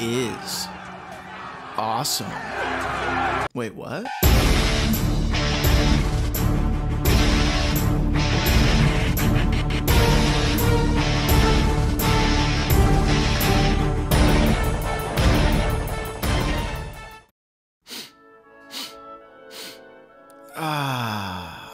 is awesome. Wait, what?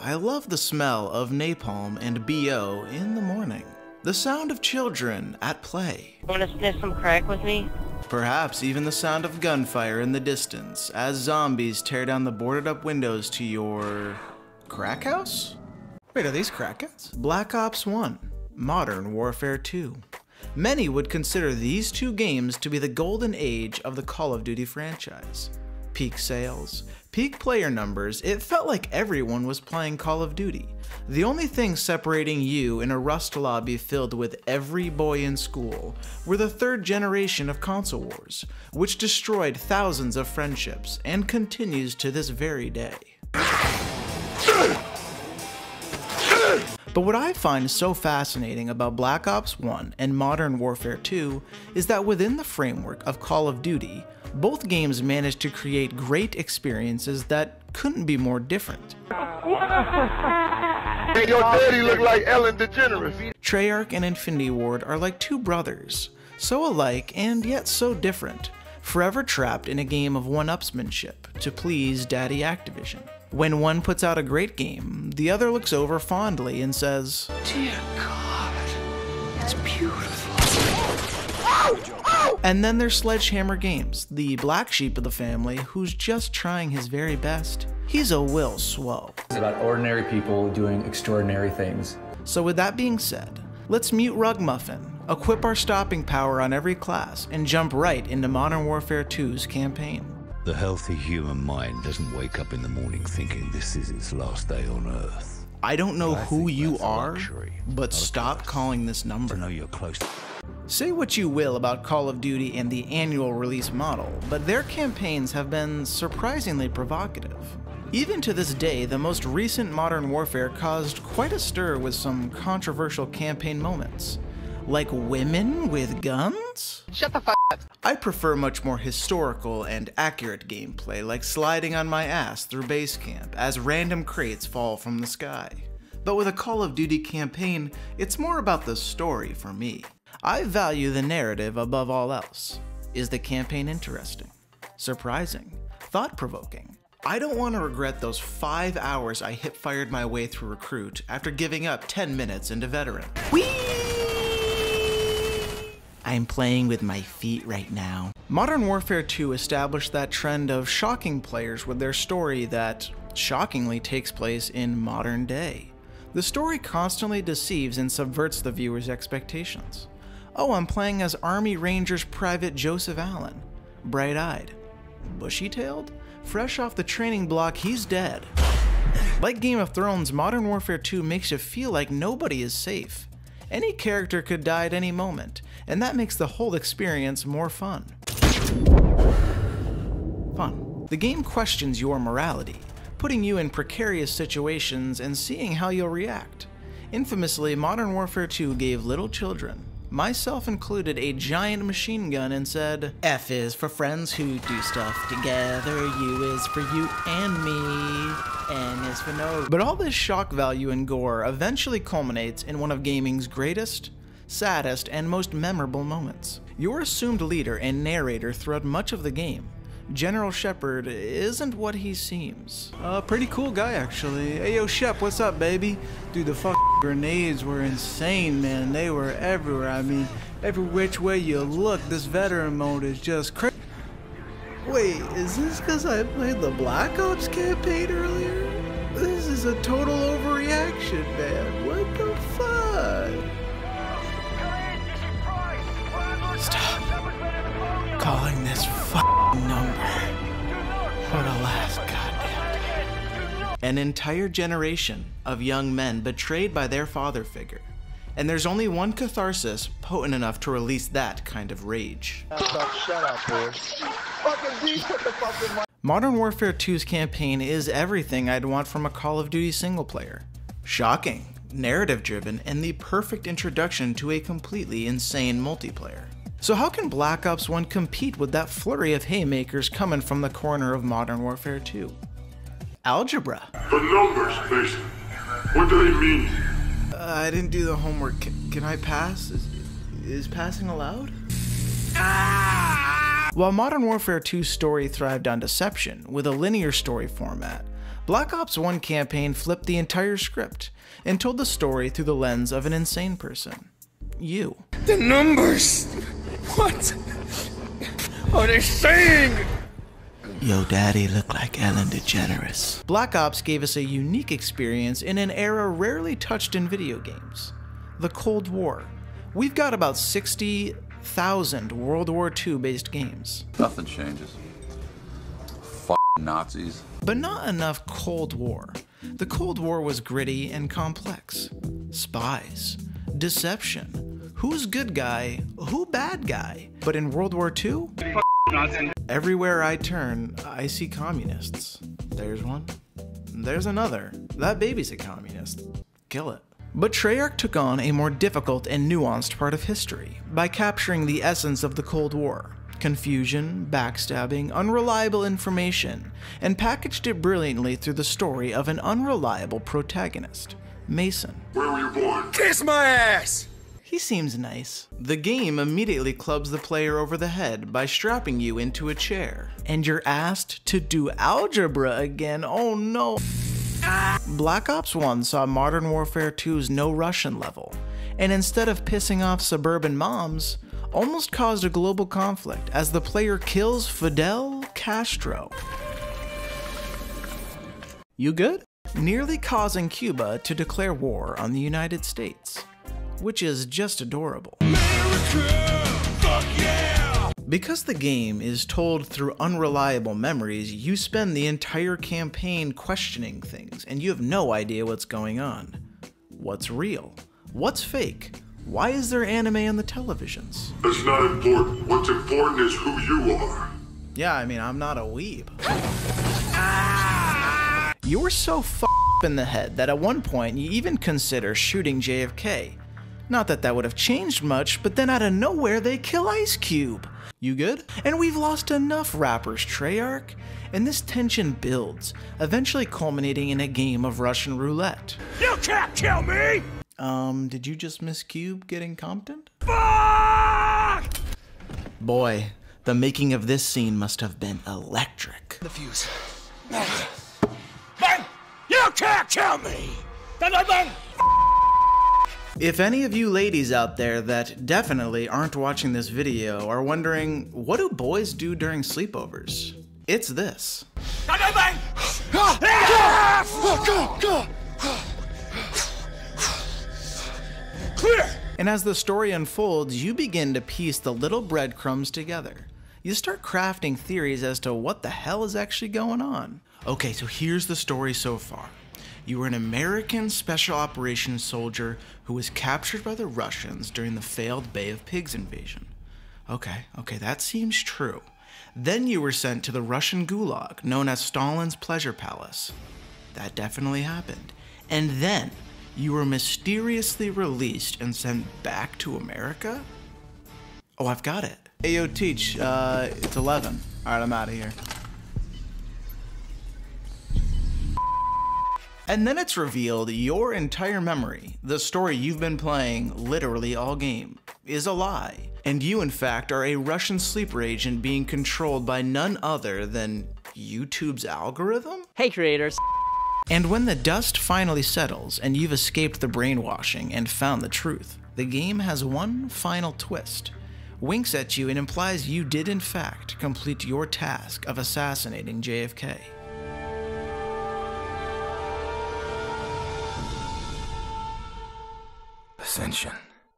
I love the smell of napalm and BO in the morning. The sound of children at play. Want to sniff some crack with me? Perhaps even the sound of gunfire in the distance as zombies tear down the boarded up windows to your crack house? Wait, are these crack houses? Black Ops1, Modern Warfare 2. Many would consider these two games to be the golden age of the Call of Duty franchise. Peak sales, peak player numbers, it felt like everyone was playing Call of Duty. The only thing separating you in a Rust lobby filled with every boy in school were the third generation of console wars, which destroyed thousands of friendships and continues to this very day. But what I find so fascinating about Black Ops 1 and Modern Warfare 2 is that within the framework of Call of Duty, both games managed to create great experiences that couldn't be more different. Hey, your daddy look like Ellen DeGeneres. Treyarch and Infinity Ward are like two brothers, so alike and yet so different, forever trapped in a game of one-upsmanship to please Daddy Activision. When one puts out a great game, the other looks over fondly and says, "Dear God, it's beautiful." And then there's Sledgehammer Games, the black sheep of the family who's just trying his very best. He's a Will Swow. It's about ordinary people doing extraordinary things. So with that being said, let's mute Rugmuffin, equip our stopping power on every class, and jump right into Modern Warfare 2's campaign. The healthy human mind doesn't wake up in the morning thinking this is its last day on Earth. I don't know who you are, but stop calling this number. I know you're close. Say what you will about Call of Duty and the annual release model, but their campaigns have been surprisingly provocative. Even to this day, the most recent Modern Warfare caused quite a stir with some controversial campaign moments. Like women with guns? Shut the fuck up. I prefer much more historical and accurate gameplay, like sliding on my ass through base camp as random crates fall from the sky. But with a Call of Duty campaign, it's more about the story for me. I value the narrative above all else. Is the campaign interesting? Surprising? Thought-provoking? I don't want to regret those 5 hours I hip-fired my way through Recruit after giving up 10 minutes into Veteran. Whee! I'm playing with my feet right now. Modern Warfare 2 established that trend of shocking players with their story that, shockingly, takes place in modern day. The story constantly deceives and subverts the viewer's expectations. Oh, I'm playing as Army Rangers Private Joseph Allen. Bright-eyed. Bushy-tailed? Fresh off the training block, he's dead. Like Game of Thrones, Modern Warfare 2 makes you feel like nobody is safe. Any character could die at any moment, and that makes the whole experience more fun. The game questions your morality, putting you in precarious situations and seeing how you'll react. Infamously, Modern Warfare 2 gave little children, myself included, a giant machine gun and said, F is for friends who do stuff together, U is for you and me, N is for no. But all this shock value and gore eventually culminates in one of gaming's greatest, saddest, and most memorable moments. Your assumed leader and narrator throughout much of the game, General Shepard, isn't what he seems. Pretty cool guy, actually. Hey, yo, Shep, what's up, baby? Dude, the grenades were insane, man. They were everywhere. I mean, every which way you look, this veteran mode is just crazy. Wait, is this because I played the Black Ops campaign earlier? This is a total overreaction, man. What the fuck? Stop calling this number for the last goddamn day. An entire generation of young men betrayed by their father figure. And there's only one catharsis potent enough to release that kind of rage. Shut up, boy. Modern Warfare 2's campaign is everything I'd want from a Call of Duty single player. Shocking, narrative driven, and the perfect introduction to a completely insane multiplayer. So how can Black Ops 1 compete with that flurry of haymakers coming from the corner of Modern Warfare 2? Algebra. The numbers, Mason. What do they mean? I didn't do the homework. Can I pass? Is passing allowed? While Modern Warfare 2's story thrived on deception with a linear story format, Black Ops 1 campaign flipped the entire script and told the story through the lens of an insane person. You. The numbers! What are they saying? Yo, daddy looked like Ellen DeGeneres. Black Ops gave us a unique experience in an era rarely touched in video games. The Cold War. We've got about 60,000 World War II based games. Nothing changes. Nazis. But not enough Cold War. The Cold War was gritty and complex. Spies. Deception. Who's good guy? Who bad guy? But in World War II? Everywhere I turn, I see communists. There's one. There's another. That baby's a communist. Kill it. But Treyarch took on a more difficult and nuanced part of history by capturing the essence of the Cold War. Confusion, backstabbing, unreliable information, and packaged it brilliantly through the story of an unreliable protagonist, Mason. Where were you born? Kiss my ass! He seems nice. The game immediately clubs the player over the head by strapping you into a chair, and you're asked to do algebra again. Oh no. Black Ops 1 saw Modern Warfare 2's No Russian level, and instead of pissing off suburban moms, almost caused a global conflict as the player kills Fidel Castro. You good? Nearly causing Cuba to declare war on the United States, which is just adorable. America, fuck yeah! Because the game is told through unreliable memories, you spend the entire campaign questioning things, and you have no idea what's going on. What's real? What's fake? Why is there anime on the televisions? It's not important. What's important is who you are. Yeah, I mean, I'm not a weeb. You were so f***ed in the head that at one point you even consider shooting JFK. Not that that would have changed much, but then out of nowhere they kill Ice Cube. You good? And we've lost enough rappers, Treyarch, and this tension builds, eventually culminating in a game of Russian roulette. You can't kill me! Did you just miss Cube getting Compton? Fuck! Boy, the making of this scene must have been electric. The fuse. Bang! You can't kill me! Bang, bang, bang! If any of you ladies out there that definitely aren't watching this video are wondering, what do boys do during sleepovers? It's this. Bang, bang, bang! Go! Clear! And as the story unfolds, you begin to piece the little breadcrumbs together. You start crafting theories as to what the hell is actually going on. Okay, so here's the story so far. You were an American special operations soldier who was captured by the Russians during the failed Bay of Pigs invasion. Okay, that seems true. Then you were sent to the Russian gulag, known as Stalin's Pleasure Palace. That definitely happened. And then you were mysteriously released and sent back to America? Oh, I've got it. Hey, yo, Teach, it's 11. All right, I'm out of here. And then it's revealed your entire memory, the story you've been playing literally all game, is a lie. And you, in fact, are a Russian sleeper agent being controlled by none other than YouTube's algorithm? Hey, creators. And when the dust finally settles and you've escaped the brainwashing and found the truth, the game has one final twist. Winks at you and implies you did in fact complete your task of assassinating JFK. Ascension.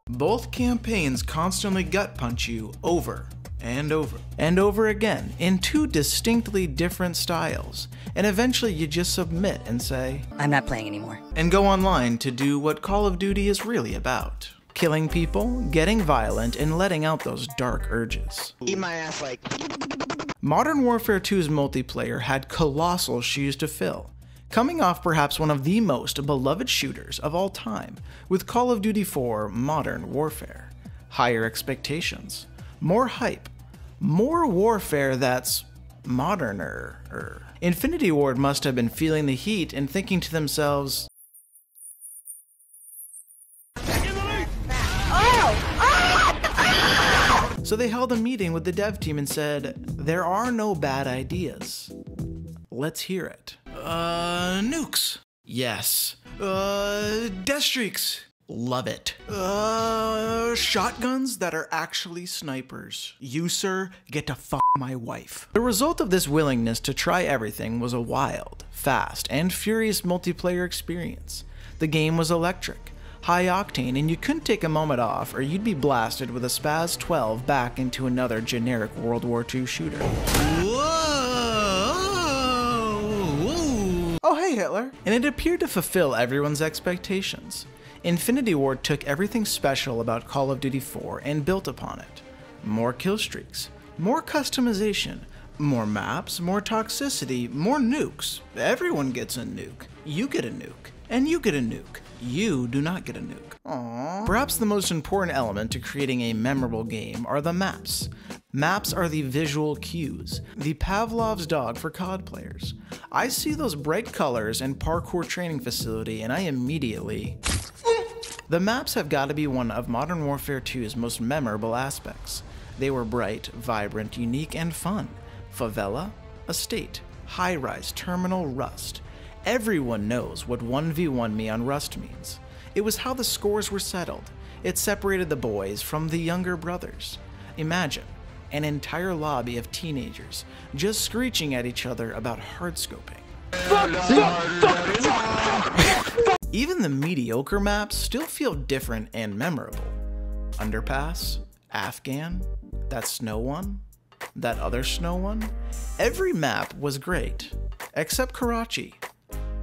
Both campaigns constantly gut punch you over and over and over again in two distinctly different styles, and eventually you just submit and say, I'm not playing anymore. And go online to do what Call of Duty is really about. Killing people, getting violent, and letting out those dark urges. Eat my ass like... Modern Warfare 2's multiplayer had colossal shoes to fill, coming off perhaps one of the most beloved shooters of all time, with Call of Duty 4 Modern Warfare. Higher expectations, more hype, more warfare that's moderner. Infinity Ward must have been feeling the heat and thinking to themselves, so they held a meeting with the dev team and said, there are no bad ideas. Let's hear it. Nukes. Yes. Death streaks. Love it. Shotguns that are actually snipers. You, sir, get to fuck my wife. The result of this willingness to try everything was a wild, fast, and furious multiplayer experience. The game was electric, high octane, and you couldn't take a moment off or you'd be blasted with a Spaz 12 back into another generic World War II shooter. Oh hey Hitler! And it appeared to fulfill everyone's expectations. Infinity Ward took everything special about Call of Duty 4 and built upon it. More kill streaks, more customization, more maps, more toxicity, more nukes. Everyone gets a nuke. You get a nuke. And you get a nuke. You do not get a nuke. Aww. Perhaps the most important element to creating a memorable game are the maps. Maps are the visual cues, the Pavlov's dog for COD players. I see those bright colors and parkour training facility and I immediately... The maps have got to be one of Modern Warfare 2's most memorable aspects. They were bright, vibrant, unique, and fun. Favela, Estate, High-Rise, Terminal, Rust. Everyone knows what 1v1 me on Rust means. It was how the scores were settled. It separated the boys from the younger brothers. Imagine an entire lobby of teenagers just screeching at each other about hardscoping. Even the mediocre maps still feel different and memorable. Underpass, Afghan, that snow one, that other snow one. Every map was great, except Karachi.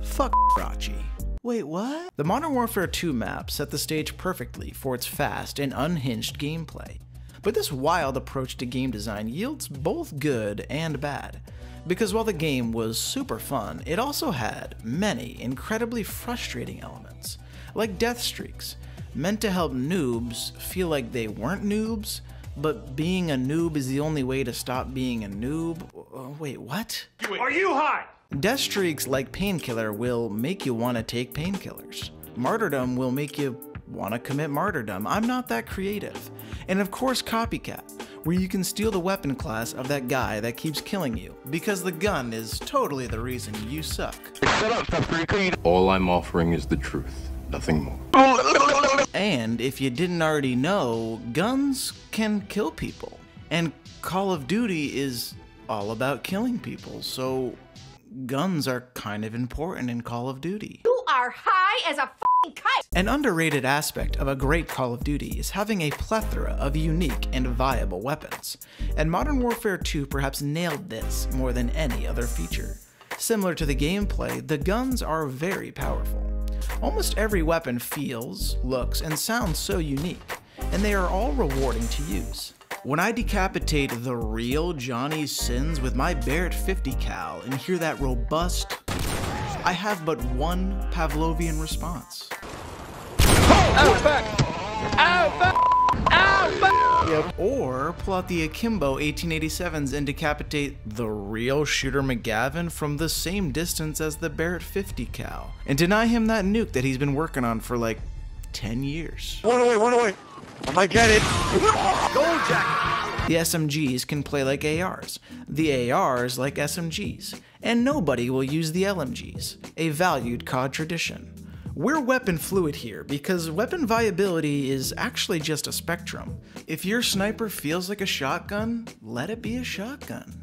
Fuck Karachi. Wait, what? The Modern Warfare 2 map set the stage perfectly for its fast and unhinged gameplay. But this wild approach to game design yields both good and bad. Because while the game was super fun, it also had many incredibly frustrating elements, like death streaks, meant to help noobs feel like they weren't noobs, but being a noob is the only way to stop being a noob. Wait, what? Are you high? Death streaks like Painkiller will make you want to take painkillers. Martyrdom will make you want to commit martyrdom. I'm not that creative. And of course Copycat, where you can steal the weapon class of that guy that keeps killing you, because the gun is totally the reason you suck. Shut up, stop pretty clean. All I'm offering is the truth, nothing more. And if you didn't already know, guns can kill people. And Call of Duty is all about killing people, so guns are kind of important in Call of Duty. You are high as a f***ing kite! An underrated aspect of a great Call of Duty is having a plethora of unique and viable weapons, and Modern Warfare 2 perhaps nailed this more than any other feature. Similar to the gameplay, the guns are very powerful. Almost every weapon feels, looks, and sounds so unique, and they are all rewarding to use. When I decapitate the real Johnny Sins with my Barrett 50 cal and hear that robust, I have but one Pavlovian response. Ow, fuck! Ow, fuck! Ow, fuck! Yep. Or pull out the Akimbo 1887s and decapitate the real Shooter McGavin from the same distance as the Barrett 50 cal and deny him that nuke that he's been working on for like 10 years. One away. I might get it. Gold jacket! The SMGs can play like ARs, the ARs like SMGs, and nobody will use the LMGs, a valued COD tradition. We're weapon fluid here because weapon viability is actually just a spectrum. If your sniper feels like a shotgun, let it be a shotgun.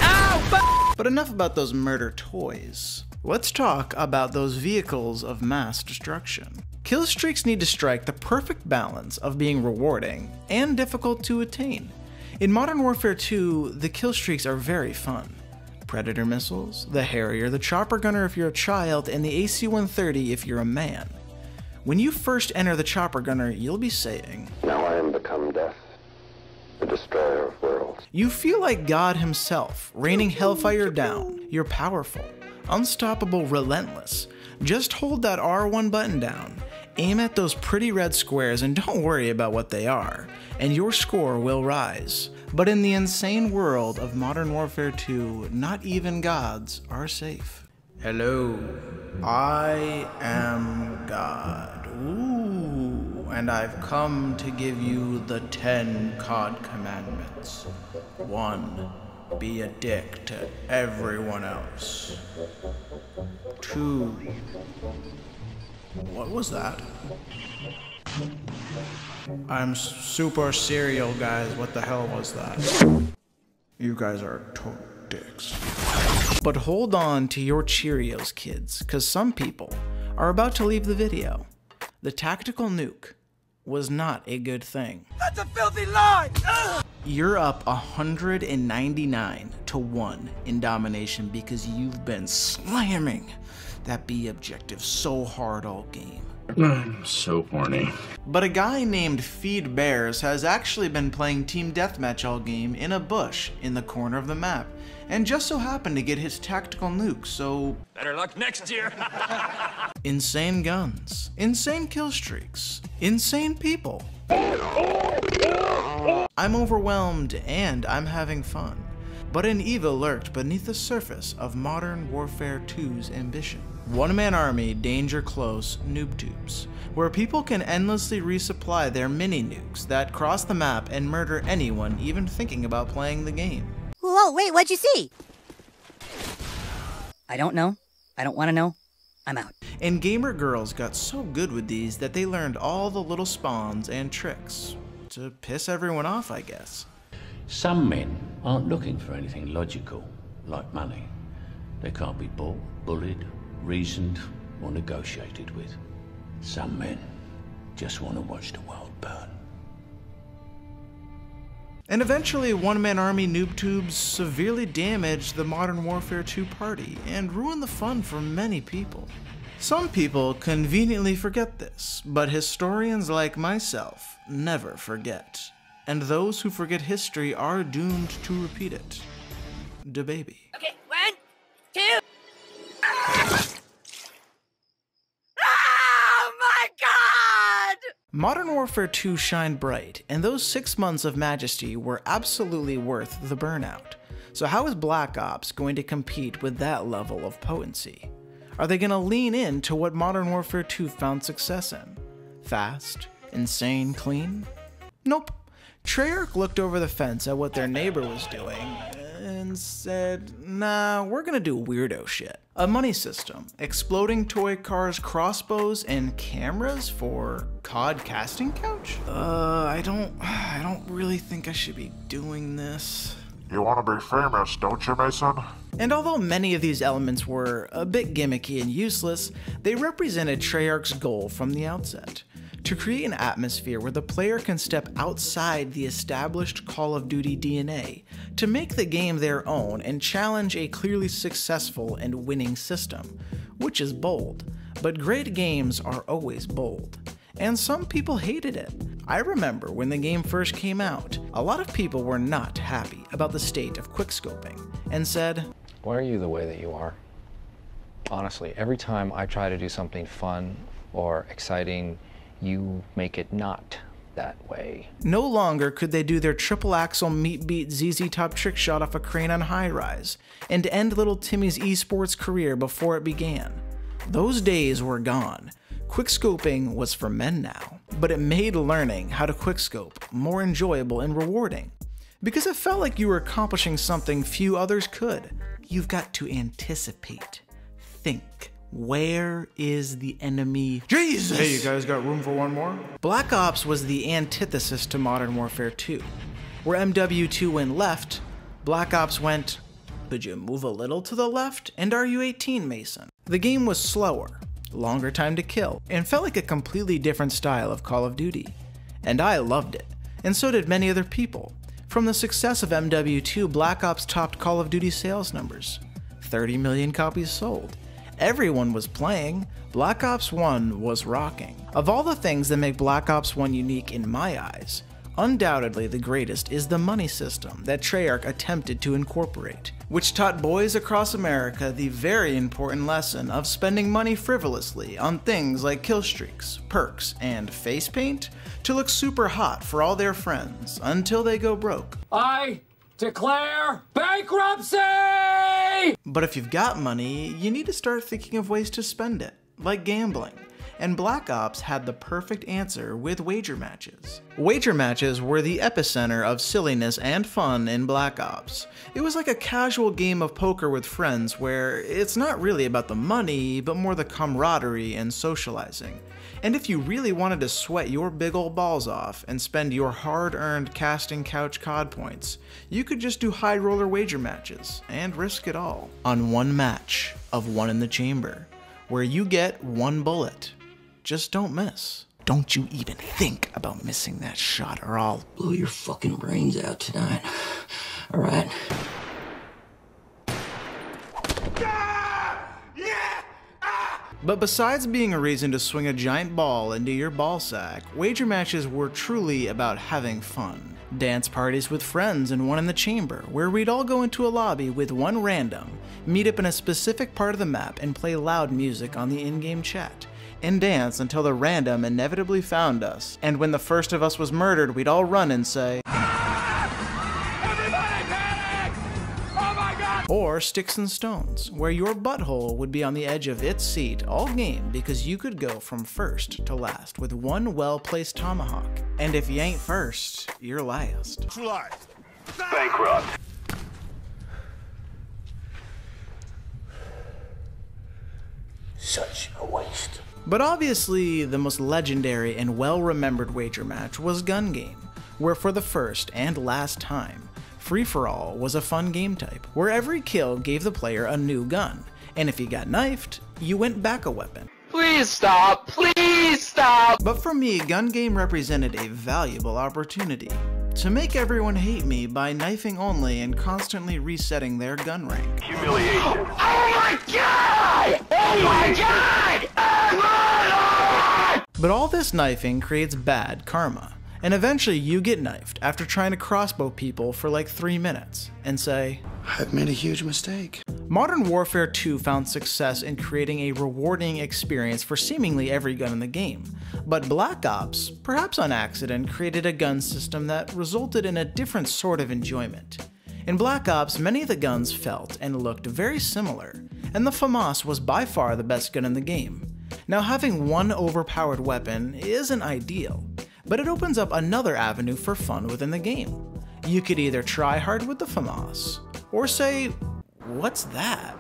Ow! But enough about those murder toys. Let's talk about those vehicles of mass destruction. Kill streaks need to strike the perfect balance of being rewarding and difficult to attain. In Modern Warfare 2, the kill streaks are very fun. Predator missiles, the Harrier, the Chopper Gunner if you're a child, and the AC-130 if you're a man. When you first enter the Chopper Gunner, you'll be saying, "Now I am become death, the destroyer of worlds." You feel like God himself, raining hellfire down. You're powerful, unstoppable, relentless. Just hold that R1 button down. Aim at those pretty red squares and don't worry about what they are, and your score will rise. But in the insane world of Modern Warfare 2, not even gods are safe. Hello, I am God. Ooh, and I've come to give you the 10 COD commandments. 1. Be a dick to everyone else. 2. What was that? I'm super serial, guys. What the hell was that? You guys are total dicks. But hold on to your Cheerios, kids, because some people are about to leave the video. The tactical nuke was not a good thing. That's a filthy lie! You're up 199-1 in domination because you've been slamming that B objective so hard all game. I'm so horny. But a guy named Feed Bears has actually been playing Team Deathmatch all game in a bush in the corner of the map, and just so happened to get his tactical nuke, so... Better luck next year! Insane guns, insane kill streaks, insane people. I'm overwhelmed and I'm having fun, but an evil lurked beneath the surface of Modern Warfare 2's ambition. One-man army, danger close, noob tubes, where people can endlessly resupply their mini nukes that cross the map and murder anyone even thinking about playing the game. Whoa, wait, what'd you see? I don't know. I don't want to know. I'm out. And gamer girls got so good with these that they learned all the little spawns and tricks to piss everyone off, I guess. Some men aren't looking for anything logical, like money. They can't be bought, bullied, reasoned, or negotiated with. Some men just want to watch the world burn. And eventually, one-man army noob tubes severely damaged the Modern Warfare 2 party and ruined the fun for many people. Some people conveniently forget this, but historians like myself never forget. And those who forget history are doomed to repeat it. Da baby. Okay, 1, 2. Modern Warfare 2 shined bright, and those 6 months of majesty were absolutely worth the burnout. So how is Black Ops going to compete with that level of potency? Are they going to lean into what Modern Warfare 2 found success in? Fast? Insane? Clean? Nope. Treyarch looked over the fence at what their neighbor was doing and said, nah, we're gonna do weirdo shit. A money system, exploding toy cars, crossbows, and cameras for COD casting couch? I don't really think I should be doing this. You want to be famous, don't you, Mason? And although many of these elements were a bit gimmicky and useless, they represented Treyarch's goal from the outset. To create an atmosphere where the player can step outside the established Call of Duty DNA, to make the game their own and challenge a clearly successful and winning system, which is bold. But great games are always bold. And some people hated it. I remember when the game first came out, a lot of people were not happy about the state of quickscoping, and said, "Why are you the way that you are?" Honestly, every time I try to do something fun or exciting, you make it not that way. No longer could they do their triple axle meat beat ZZ Top trick shot off a crane on high rise, and end little Timmy's esports career before it began. Those days were gone. Quickscoping was for men now, but it made learning how to quickscope more enjoyable and rewarding, because it felt like you were accomplishing something few others could. You've got to anticipate, think. Where is the enemy? Jesus! Hey, you guys got room for one more? Black Ops was the antithesis to Modern Warfare 2. Where MW2 went left, Black Ops went, could you move a little to the left? And are you 18, Mason? The game was slower, longer time to kill, and felt like a completely different style of Call of Duty. And I loved it, and so did many other people. From the success of MW2, Black Ops topped Call of Duty sales numbers. 30 million copies sold. Everyone was playing. Black Ops 1 was rocking. Of all the things that make Black Ops 1 unique in my eyes, Undoubtedly the greatest is the money system that Treyarch attempted to incorporate, which taught boys across America the very important lesson of spending money frivolously on things like kill streaks, perks, and face paint to look super hot for all their friends until they go broke. I declare bankruptcy! But if you've got money, you need to start thinking of ways to spend it, like gambling. And Black Ops had the perfect answer with wager matches. Wager matches were the epicenter of silliness and fun in Black Ops. It was like a casual game of poker with friends where it's not really about the money, but more the camaraderie and socializing. And if you really wanted to sweat your big ol' balls off and spend your hard-earned casting couch COD points, you could just do high roller wager matches and risk it all on one match of One in the Chamber, where you get one bullet. Just don't miss. Don't you even think about missing that shot or I'll blow your fucking brains out tonight. All right? But besides being a reason to swing a giant ball into your ball sack, wager matches were truly about having fun. Dance parties with friends in One in the Chamber, where we'd all go into a lobby with one random, meet up in a specific part of the map and play loud music on the in-game chat, and dance until the random inevitably found us. And when the first of us was murdered, we'd all run and say, Everybody panic! Oh my god! Or Sticks and Stones, where your butthole would be on the edge of its seat all game because you could go from first to last with one well-placed tomahawk. And if you ain't first, you're last. True lies. Bankrupt. Such a waste. But obviously, the most legendary and well-remembered wager match was Gun Game, where for the first and last time, free-for-all was a fun game type, where every kill gave the player a new gun, and if you got knifed, you went back a weapon. Please stop! Please stop! But for me, Gun Game represented a valuable opportunity to make everyone hate me by knifing only and constantly resetting their gun rank. Humiliation. Oh my god! Oh my god! Oh my god! But all this knifing creates bad karma, and eventually you get knifed after trying to crossbow people for like 3 minutes, and say, I've made a huge mistake. Modern Warfare 2 found success in creating a rewarding experience for seemingly every gun in the game, but Black Ops, perhaps on accident, created a gun system that resulted in a different sort of enjoyment. In Black Ops, many of the guns felt and looked very similar, and the FAMAS was by far the best gun in the game. Now, having one overpowered weapon isn't ideal, but it opens up another avenue for fun within the game. You could either try hard with the FAMAS, or say, what's that?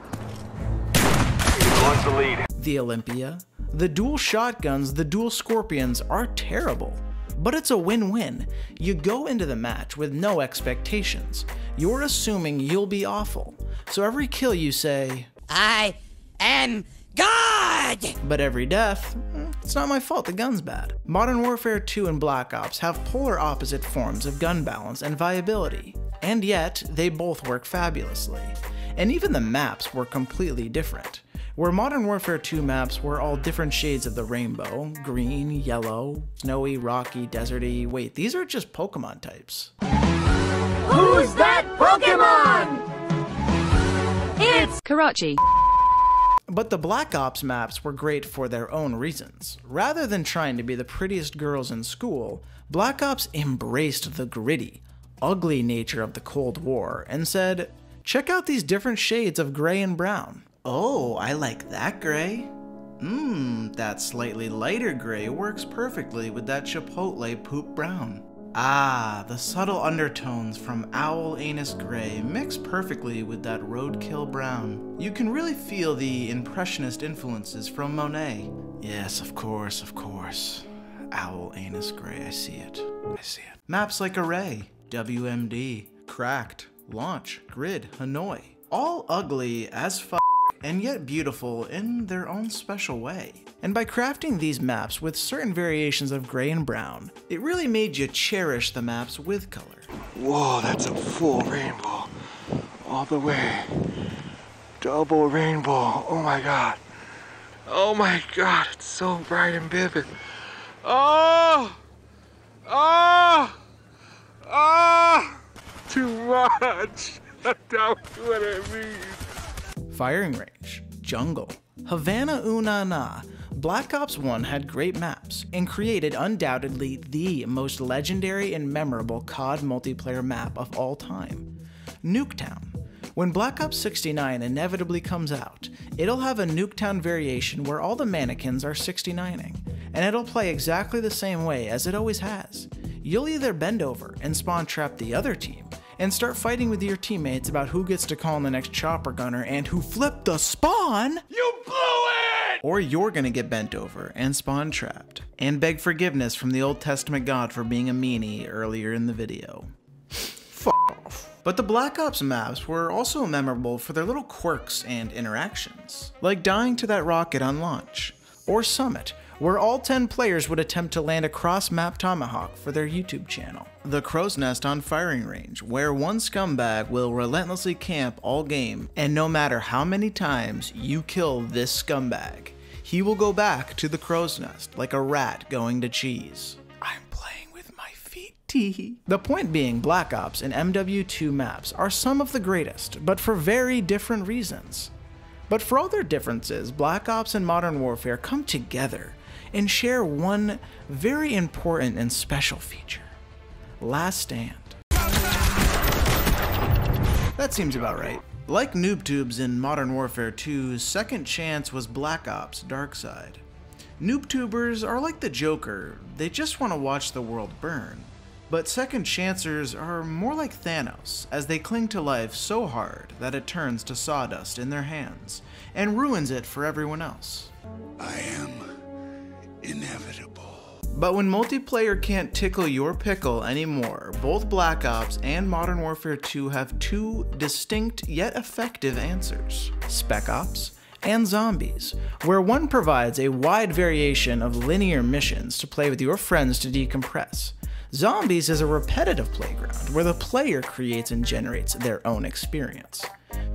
Who wants the lead? The Olympia, the dual shotguns, the dual scorpions are terrible, but it's a win-win. You go into the match with no expectations. You're assuming you'll be awful, so every kill you say, I am God! But every death, it's not my fault, the gun's bad. Modern Warfare 2 and Black Ops have polar opposite forms of gun balance and viability, and yet they both work fabulously. And even the maps were completely different. Where Modern Warfare 2 maps were all different shades of the rainbow, green, yellow, snowy, rocky, deserty. Wait, these are just Pokemon types. Who's that Pokemon? It's Karachi. But the Black Ops maps were great for their own reasons. Rather than trying to be the prettiest girls in school, Black Ops embraced the gritty, ugly nature of the Cold War and said, check out these different shades of gray and brown. Oh, I like that gray. That slightly lighter gray works perfectly with that Chipotle poop brown. Ah, the subtle undertones from owl anus gray mix perfectly with that roadkill brown. You can really feel the impressionist influences from Monet. Yes, of course, of course. Owl anus gray, I see it. I see it. Maps like Array, WMD, Cracked, Launch, Grid, Hanoi. All ugly as f***, and yet beautiful in their own special way. And by crafting these maps with certain variations of gray and brown, it really made you cherish the maps with color. Whoa, that's a full rainbow. All the way. Double rainbow. Oh my god. Oh my god, it's so bright and vivid. Oh! Oh! God, shut down what it means. Firing Range, Jungle, Havana Una Na. Black Ops 1 had great maps and created undoubtedly the most legendary and memorable COD multiplayer map of all time, Nuketown. When Black Ops 69 inevitably comes out, it'll have a Nuketown variation where all the mannequins are 69ing, and it'll play exactly the same way as it always has. You'll either bend over and spawn trap the other team, and start fighting with your teammates about who gets to call in the next chopper gunner and who flipped the spawn! You blew it! Or you're gonna get bent over and spawn trapped, and beg forgiveness from the Old Testament God for being a meanie earlier in the video. F off. But the Black Ops maps were also memorable for their little quirks and interactions, like dying to that rocket on launch, or Summit, where all 10 players would attempt to land a cross-map tomahawk for their YouTube channel. The Crow's Nest on Firing Range, where one scumbag will relentlessly camp all game, and no matter how many times you kill this scumbag, he will go back to the Crow's Nest like a rat going to cheese. I'm playing with my feet, tee. The point being, Black Ops and MW2 maps are some of the greatest, but for very different reasons. But for all their differences, Black Ops and Modern Warfare come together and share one very important and special feature: Last Stand. That seems about right. Like NoobTubes in Modern Warfare 2's Second Chance was Black Ops' dark side. NoobTubers are like the Joker, they just want to watch the world burn. But Second Chancers are more like Thanos, as they cling to life so hard that it turns to sawdust in their hands, and ruins it for everyone else. I am inevitable. But when multiplayer can't tickle your pickle anymore, both Black Ops and Modern Warfare 2 have two distinct yet effective answers: Spec Ops and Zombies, where one provides a wide variation of linear missions to play with your friends to decompress. Zombies is a repetitive playground where the player creates and generates their own experience.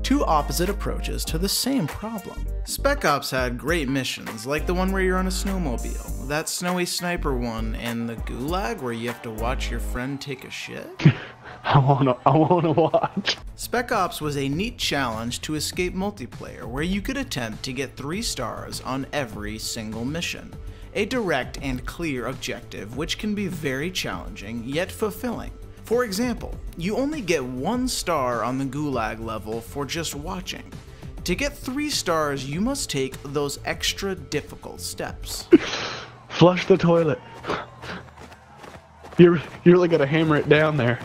Two opposite approaches to the same problem. Spec Ops had great missions, like the one where you're on a snowmobile, that snowy sniper one, and the Gulag where you have to watch your friend take a shit. I wanna watch. Spec Ops was a neat challenge to escape multiplayer where you could attempt to get 3 stars on every single mission. A direct and clear objective which can be very challenging yet fulfilling. For example, you only get 1 star on the Gulag level for just watching. To get 3 stars, you must take those extra difficult steps. Flush the toilet. You're really gonna hammer it down there.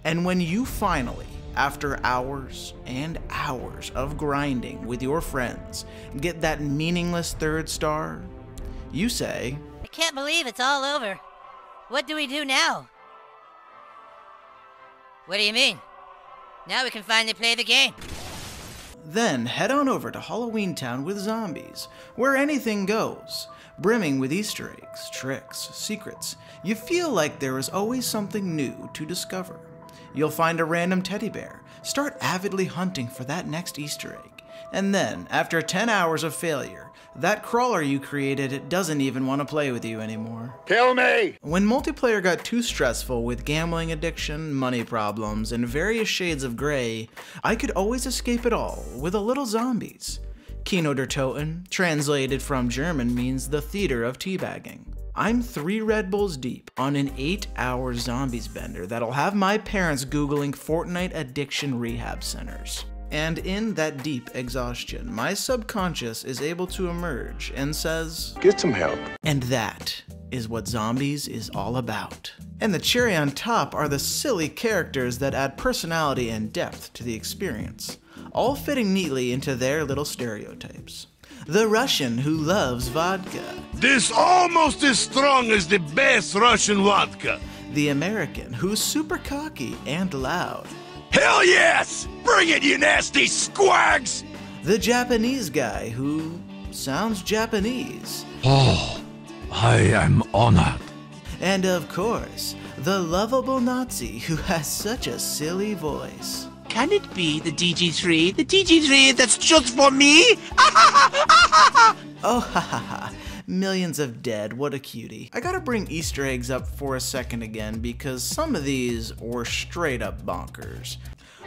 And when you finally, after hours and hours of grinding with your friends, get that meaningless 3rd star, you say, I can't believe it's all over. What do we do now? What do you mean? Now we can finally play the game. Then head on over to Halloween Town with Zombies, where anything goes, brimming with Easter eggs, tricks, secrets. You feel like there is always something new to discover. You'll find a random teddy bear, start avidly hunting for that next Easter egg, and then, after 10 hours of failure, that crawler you created doesn't even want to play with you anymore. Kill me! When multiplayer got too stressful with gambling addiction, money problems, and various shades of gray, I could always escape it all with a little Zombies. KINO der TOTEN, translated from German, means the theater of teabagging. I'm 3 Red Bulls deep on an 8-hour Zombies bender that'll have my parents Googling Fortnite addiction rehab centers. And in that deep exhaustion, my subconscious is able to emerge and says, get some help. And that is what Zombies is all about. And the cherry on top are the silly characters that add personality and depth to the experience, all fitting neatly into their little stereotypes. The Russian who loves vodka. This almost as strong as the best Russian vodka. The American who's super cocky and loud. Hell yes! Bring it, you nasty squags! The Japanese guy who sounds Japanese. Oh, I am honored. And of course, the lovable Nazi who has such a silly voice. Can it be the DG3? The DG3 that's just for me? Oh ha ha ha. Millions of dead, what a cutie. I gotta bring Easter eggs up for a second again because some of these were straight up bonkers.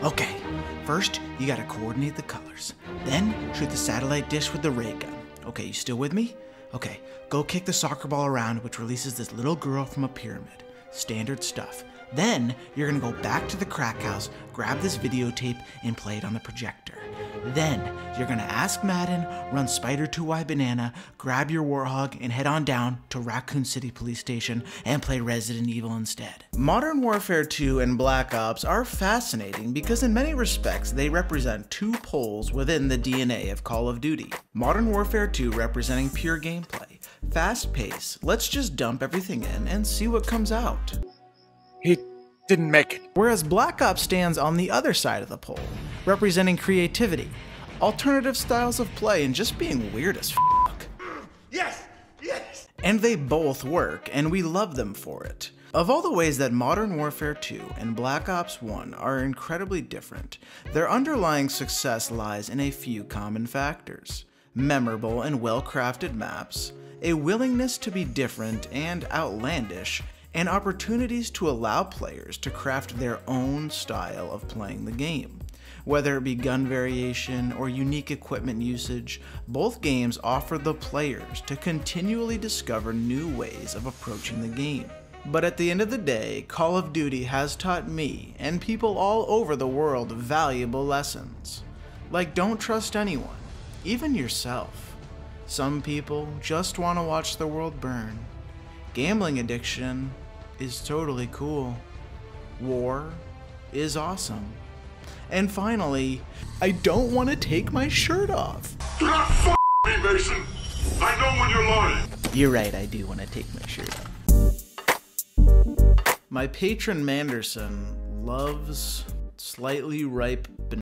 Okay, first you gotta coordinate the colors. Then shoot the satellite dish with the ray gun. Okay, you still with me? Okay, go kick the soccer ball around, which releases this little girl from a pyramid. Standard stuff. Then you're gonna go back to the crack house, grab this videotape, and play it on the projector. Then you're gonna ask Madden, run Spider 2Y Banana, grab your Warthog, and head on down to Raccoon City Police Station and play Resident Evil instead. Modern Warfare 2 and Black Ops are fascinating because in many respects they represent two poles within the DNA of Call of Duty. Modern Warfare 2 representing pure gameplay, fast pace, let's just dump everything in and see what comes out. He didn't make it. Whereas Black Ops stands on the other side of the pole, representing creativity, alternative styles of play, and just being weird as fuck. Yes! Yes! And they both work, and we love them for it. Of all the ways that Modern Warfare 2 and Black Ops 1 are incredibly different, their underlying success lies in a few common factors. Memorable and well-crafted maps, a willingness to be different and outlandish, and opportunities to allow players to craft their own style of playing the game. Whether it be gun variation or unique equipment usage, both games offer the players to continually discover new ways of approaching the game. But at the end of the day, Call of Duty has taught me and people all over the world valuable lessons. Like, don't trust anyone, even yourself. Some people just want to watch the world burn. Gambling addiction is totally cool. War is awesome. And finally, I don't want to take my shirt off. Do not f*** me, Mason. I know when you're lying. You're right, I do want to take my shirt off. My patron Manderson loves slightly ripe bananas.